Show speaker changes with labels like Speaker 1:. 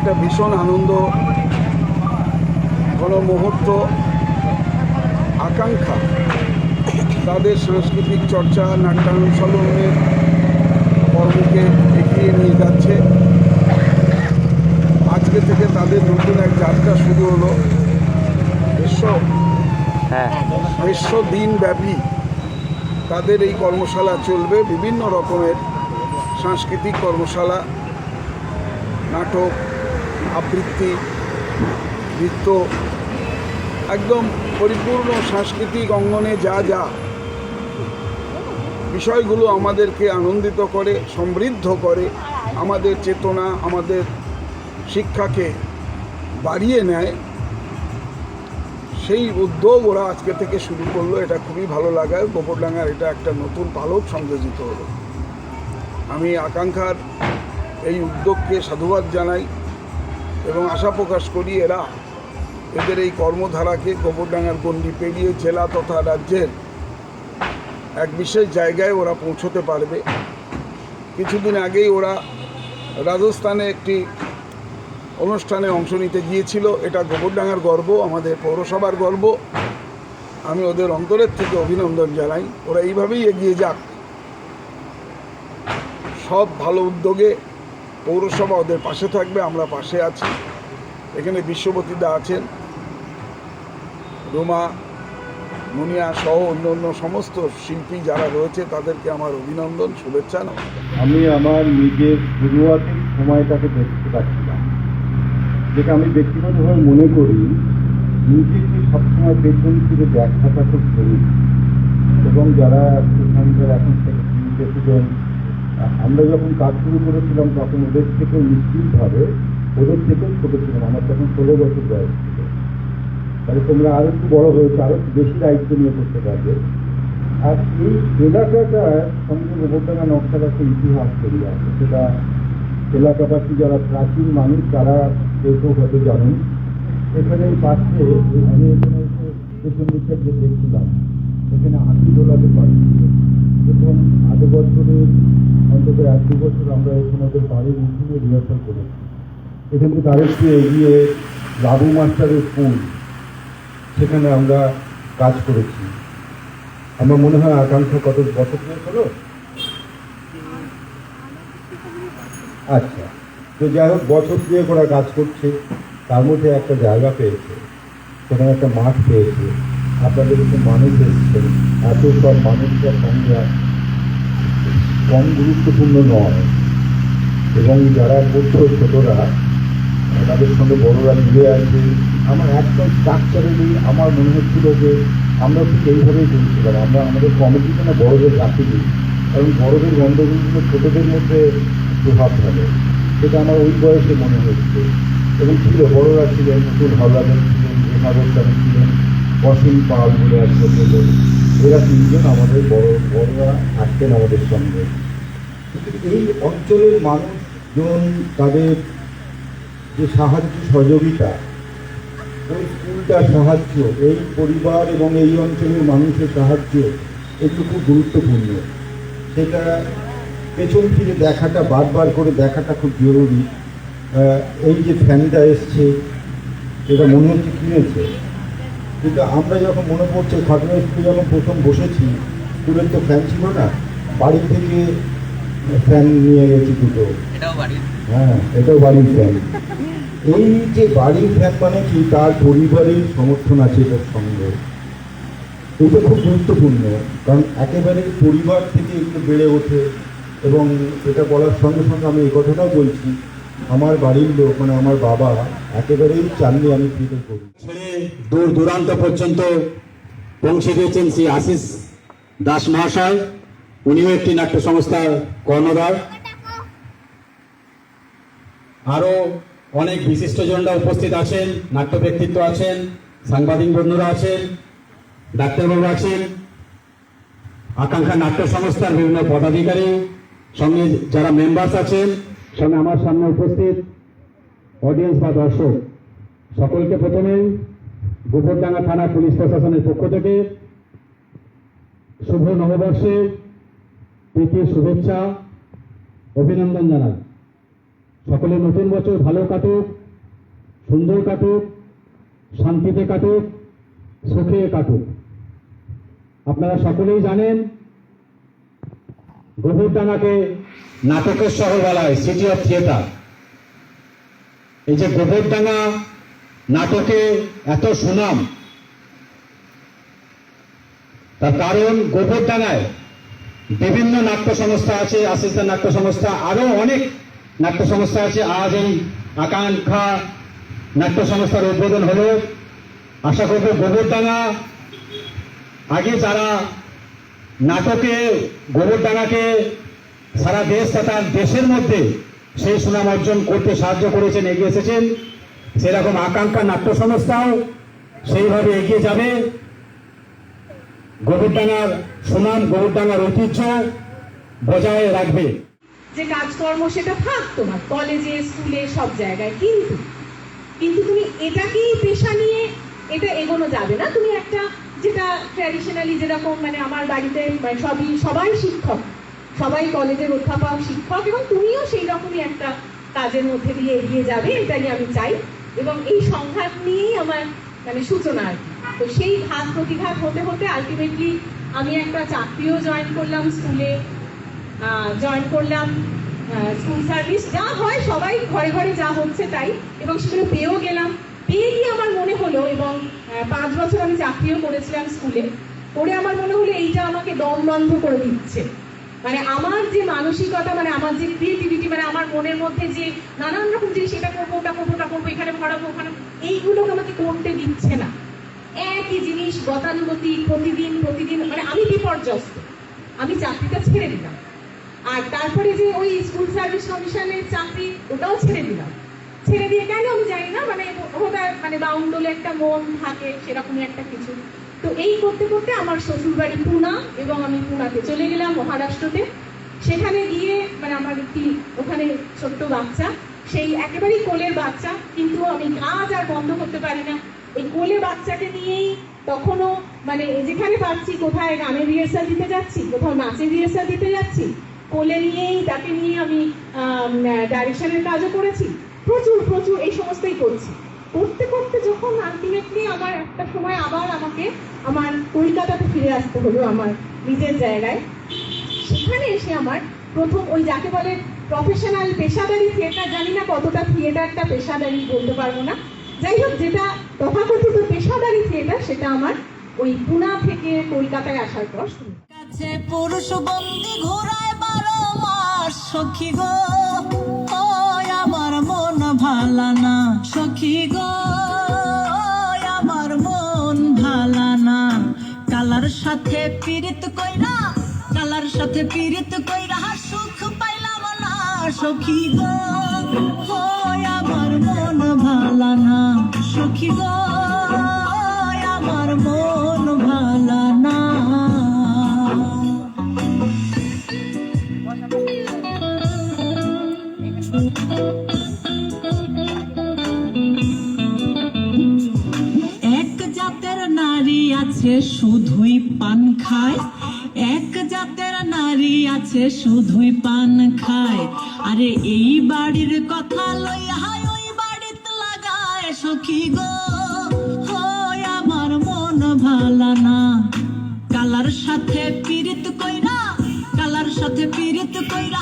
Speaker 1: একটা ভীষণ আনন্দ ঘন মুহূর্ত, আকাঙ্ক্ষা তাদের সাংস্কৃতিক চর্চা নাট্যানুশীলনের কর্মকে এগিয়ে নিয়ে যাচ্ছে। আজকে থেকে তাদের নতুন এক যাত্রা শুরু হলো। 100 দিন ব্যাপী তাদের এই কর্মশালা চলবে। বিভিন্ন রকমের সাংস্কৃতিক কর্মশালা, নাটক, আবৃত্তি, নৃত্য, একদম পরিপূর্ণ সাংস্কৃতিক অঙ্গনে যা যা বিষয়গুলো আমাদেরকে আনন্দিত করে, সমৃদ্ধ করে, আমাদের চেতনা, আমাদের শিক্ষাকে বাড়িয়ে নেয়, সেই উদ্যোগ ওরা আজকে থেকে শুরু করলো। এটা খুবই ভালো লাগায়। গোবরডাঙ্গার এটা একটা নতুন পালক সংযোজিত হলো। আমি আকাঙ্ক্ষার এই উদ্যোগকে সাধুবাদ জানাই এবং আশা প্রকাশ করি এদের এই কর্মধারাকে গোবরডাঙ্গার গণ্ডি পেরিয়ে জেলা তথা রাজ্যের এক বিশেষ জায়গায় ওরা পৌঁছতে পারবে। কিছুদিন আগেই ওরা রাজস্থানে একটি অনুষ্ঠানে অংশ নিতে গিয়েছিল। এটা গোবরডাঙ্গার গর্ব, আমাদের পৌরসভার গর্ব। আমি ওদের অন্তরের থেকে অভিনন্দন জানাই। ওরা এইভাবেই এগিয়ে যাক। সব ভালো উদ্যোগে পৌরসভা ওদের পাশে থাকবে, আমরা পাশে আছি। এখানে বিশ্ববতীদা আছেন, রোমা, মুনিয়া সহ অন্য সমস্ত শিল্পী যারা রয়েছে তাদেরকে আমার অভিনন্দন, শুভেচ্ছা।
Speaker 2: আমি আমার নিজের শুরুয়াতের সময়টাকে দেখতে পাচ্ছিলাম, যেটা আমি ব্যক্তিগতভাবে মনে করি নিজেকে সবসময় পেছন ফিরে দেখাটা খুব জরুরি। এবং যারা এখানকার এখন প্রেসিডেন্ট, আমরা যখন কাজ শুরু করেছিলাম তখন ওদের থেকেও নিশ্চিতভাবে ওদের থেকেও ছোটো ছিলাম। আমার তখন 16 বছর বয়স ছিল। তাহলে তোমরা আরও একটু বড় হয়েছে, আরও বেশি দায়িত্ব নিয়ে করতে পারবে। আর এই এলাকাটার সঙ্গে গোবরডাঙ্গা নকশার একটা ইতিহাস তৈরি আছে। সেটা এলাকাবাসী যারা প্রাচীন মানুষ তারা কেউ হয়তো জানেন। এখানে এই পাশে আমি এখানে এসে পেছন দিকটা যে দেখছিলাম, এখানে হাতি দোলাতে পারছিল এবং আধ বছরের অন্তত 1-2 বছর আমরা এখানে ওদের বাড়ির উঠুনে রিহার্সাল করেছি। এখান থেকে আরেকটু এগিয়ে লাবু মাস্টারের স্কুল, সেখানে আমরা কাজ করেছি। আমার মনে হয় আকাঙ্ক্ষা কত বছর হলো। আচ্ছা, তো যাই হোক, বছর দিয়ে ওরা কাজ করছে, তার মধ্যে একটা জায়গা পেয়েছে, সেখানে একটা মাঠ পেয়েছে, আপনাদের একটু মানুষ এসছে। এত সব মানুষরা সঙ্গে কম গুরুত্বপূর্ণ নয়। এবং যারা করছে ছোটরা, তাদের সঙ্গে বড়রা মিলে আছে। আমার একদম স্ট্রাকচারালি আমার মনে হচ্ছিল যে আমরা ঠিক এইভাবেই করেছিলাম। আমরা আমাদের কমিটিতে না বড়দের রাখি দিই, কারণ বড়দের গণ্ডগোলগুলো ছোটদের মধ্যে প্রভাব ফেলে। সেটা আমার ওই বয়সে মনে হচ্ছে। এবং ছিল, বড়রা ছিলেন, নতুন হাওলাদার ছিলেন, হেমাবস্থান ছিলেন, অসীম পাল বলে এক লোক। এরা 3জন আমাদের বড়রা থাকতেন আমাদের সঙ্গে। এই অঞ্চলের মানুষজন তাদের যে সাহায্য সহযোগিতা, ওই স্কুলটার সাহায্য, এই পরিবার এবং এই অঞ্চলের মানুষের সাহায্য, এগুলো খুব গুরুত্বপূর্ণ। সেটা পেছন ফিরে দেখাটা, বারবার করে দেখাটা খুব জরুরি। এই যে ফ্যানটা এসছে, এটা মনে হচ্ছে কিনেছে, কিন্তু আমরা যখন মনে পড়ছে খাটনা স্কুলে যখন প্রথম বসেছি, স্কুলের তো ফ্যান ছিল না, বাড়ি থেকে ফ্যান নিয়ে গেছি দুটো। হ্যাঁ, এটাও বাড়ির ফ্যান। এই যে বাড়ির ফ্যান মানে কি, তার পরিবারের সমর্থন আছে এটার সঙ্গে। এটা খুব গুরুত্বপূর্ণ, কারণ একেবারে পরিবার থেকে এগুলো বেড়ে ওঠে। এবং এটা বলার সঙ্গে সঙ্গে আমি এই কথাটাও বলছি, আমার বাড়ির লোক মানে আমার বাবা একেবারেই চাননি আমি ফিরে করি।
Speaker 3: ছেড়ে দূর দূরান্ত পর্যন্ত পৌঁছে দিয়েছেন শ্রী আশিস দাস মহাশয়। উনিও একটি নাট্য সংস্থার কর্ণধার। আরো অনেক বিশিষ্টজনরা উপস্থিত আছেন, নাট্য ব্যক্তিত্ব আছেন, সাংবাদিক বন্ধুরা আছেন, ডাক্তারবাবু আছেন, আকাঙ্ক্ষা নাট্য সংস্থার বিভিন্ন পদাধিকারী, সঙ্গে যারা মেম্বার্স আছেন, সঙ্গে আমার সামনে উপস্থিত অডিয়েন্স বা দর্শক, সকলকে প্রথমে গোবরডাঙ্গা থানা পুলিশ প্রশাসনের পক্ষ থেকে শুভ নববর্ষের প্রীতি শুভেচ্ছা অভিনন্দন জানাই। সকলে নতুন বছর ভালো কাটুক, সুন্দর কাটুক, শান্তিতে কাটুক, সুখে কাটুক। আপনারা সকলেই জানেন গোবরডাঙ্গাকে নাটকের শহর বলা হয়, সিটি অফ থিয়েটার। এই যে গোবরডাঙ্গা নাটকে এত সুনাম, তার কারণ গোবরডাঙ্গায় বিভিন্ন নাট্য সংস্থা আছে, আশিসদার নাট্য সংস্থা, আরো অনেক নাট্য সংস্থা আছে। আজ এই আকাঙ্ক্ষা নাট্য সংস্থার উদ্বোধন হলো। আশা করব গোবরডাঙ্গা আগে যারা নাটকে গোবরডাঙ্গাকে সারা দেশ তথা দেশের মধ্যে সেই সুনাম অর্জন করতে সাহায্য করেছেন, এগিয়ে এসেছেন, সেরকম আকাঙ্ক্ষা নাট্য সংস্থাও সেইভাবে এগিয়ে যাবে। গোবরডাঙ্গার সুনাম, গোবরডাঙ্গার ঐতিহ্য বজায় রাখবে।
Speaker 4: যে কাজকর্ম সেটা থাক তোমার কলেজে, স্কুলে, সব জায়গায়, কিন্তু তুমি এটাকেই পেশা নিয়ে এটা এগোনো যাবে না। তুমি একটা যেটা ট্র্যাডিশনালি যেরকম মানে আমার বাড়িতে মানে সবাই শিক্ষক, সবাই কলেজের অধ্যাপক শিক্ষক, এবং তুমিও সেই রকমই একটা কাজের মধ্যে দিয়ে এগিয়ে যাবে, এটাই আমি চাই। এবং এই সংঘাত নিয়েই আমার মানে সূচনা আর কি। তো সেই ঘাত প্রতিঘাত হতে হতে আলটিমেটলি আমি একটা চাকরিও জয়েন করলাম, স্কুলে জয়েন করলাম, স্কুল সার্ভিস যা হয় সবাই ঘরে ঘরে যা হচ্ছে তাই, এবং সেগুলো পেয়েও গেলাম। পেয়ে গিয়ে আমার মনে হলো, এবং 5 বছর আমি চাকরিও করেছিলাম স্কুলে, করে আমার মনে হলো এইটা আমাকে দম বন্ধ করে দিচ্ছে। মানে আমার যে মানসিকতা, মানে আমার যে ক্রিয়েটিভিটি, মানে আমার মনের মধ্যে যে নানান রকম জিনিস, এটা করবো, ওটা করবো, ওটা করবো, এখানে পড়াবো, ওখানে, এইগুলোকে আমাকে করতে দিচ্ছে না। একই জিনিস গতানুগতিক প্রতিদিন মানে আমি বিপর্যস্ত। আমি চাকরিটা ছেড়ে দিলাম, আর তারপরে যে ওই স্কুল সার্ভিস কমিশনের চাকরি, ওটাও ছেড়ে দিলাম। ছেড়ে দিয়ে কেন আমি জানি না, মানে ওটা মানে বাউন্ডলে একটা মন থাকে, সেরকমই একটা কিছু। তো এই করতে করতে আমার শ্বশুর বাড়ি পুনা, এবং আমি পুনাতে চলে গেলাম মহারাষ্ট্রতে। সেখানে গিয়ে মানে আমার একটি ওখানে ছোট্ট বাচ্চা, সেই একেবারেই কোলের বাচ্চা, কিন্তু আমি কাজ আর বন্ধ করতে পারি না। এই কোলে বাচ্চাকে নিয়েই তখনও মানে যেখানে পাচ্ছি, কোথায় গানের রিহার্সাল দিতে যাচ্ছি, কোথাও নাচের রিহার্সাল দিতে যাচ্ছি, কোলে নিয়েই তাকে নিয়ে আমি ডাইরেকশনের কাজও করেছি, প্রচুর এই সমস্তই করছি। করতে করতে যখন আলটিমেটলি আমার একটা সময় আবার আমাকে আমার কলকাতাতে ফিরে আসতে হলো, আমার নিজের জায়গায়। সেখানে এসে আমার প্রথম ওই যাকে বলে প্রফেশনাল পেশাদারি থিয়েটার, জানি না কতটা থিয়েটারটা পেশাদারি বলতে পারবো না, যাই হোক যেটা তথাকথিত পেশাদারি থিয়েটার, সেটা আমার ওই পুনা থেকে কলকাতায় আসার পর শুরু।
Speaker 5: কাছে পুরুষ বন্দি ঘোরায় 12 মাস, সখী গো আমার মন ভালা না, সখী গো আমার মন ভালা না। কালার সাথে পীড়িত কইরা, কালার সাথে পীড়িত কইরা সুখ পাইলাম না, সখী গো আমার মন ভালা না, সখী গো আমার মন ভালা না। এক জাতের নারী আছে শুধুই পান খায়, এক জাতের নারী আছে শুধুই পান খায়। আরে এই বাড়ির কথা লইয়া ওই বাড়িতে লাগায়, সখী গো আমার মন ভালা না। কালার সাথে পীড়িত কইরা, কালার সাথে পীড়িত কইরা